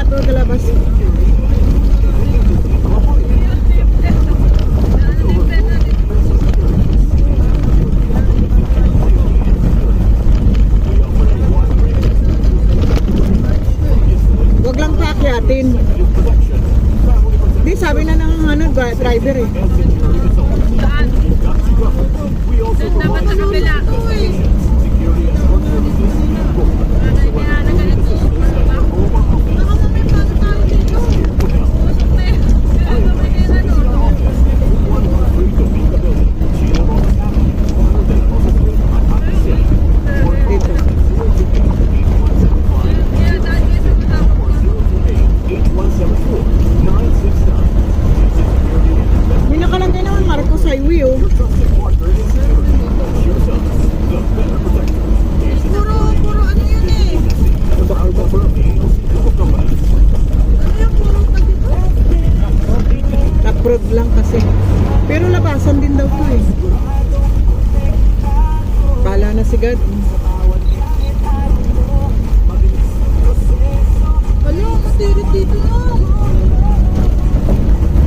to galabas. Wag lang paakyatin. Di sabi na ng driver eh. Saan? Doon dapat sa kabila. May nakalagay naman Marcos Highway oh. Puro ano yun eh. Ano yung puro Taprod lang kasi. Pero labasan din daw to eh. Bala na si God. Ano, matirit dito na.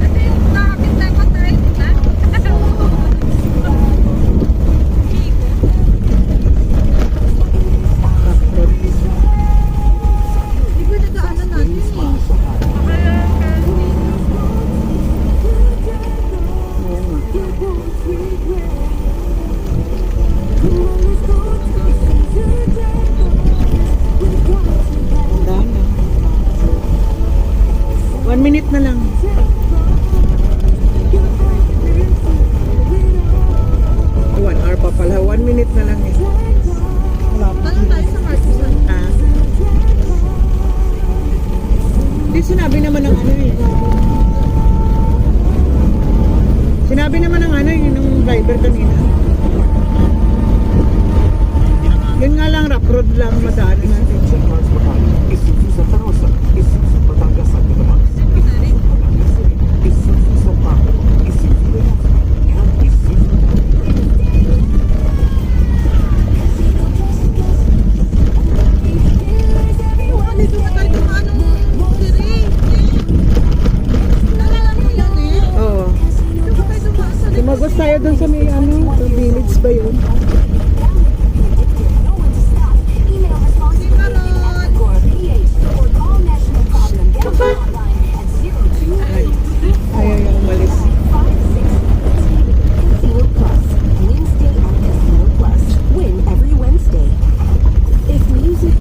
Kasi nakakit tayo patay, di ba? Taprod. Di ba nagaanan natin eh. Ayan nga. Tandaan na. 1 minute na lang. Oh, 1 hour pa pala. 1 minute na lang eh. Tanong tayo sa Marcosan. Ah. Di sinabi naman ng ano eh. Sinabi naman ng ano yung driver kanina. Yun nga lang, rough road lang madaanan natin. Dito na tayo dumaan ng siring. Nalala mo yun eh. Oo. Dito ba tayo dumaan sa Tumagos tayo dun sa may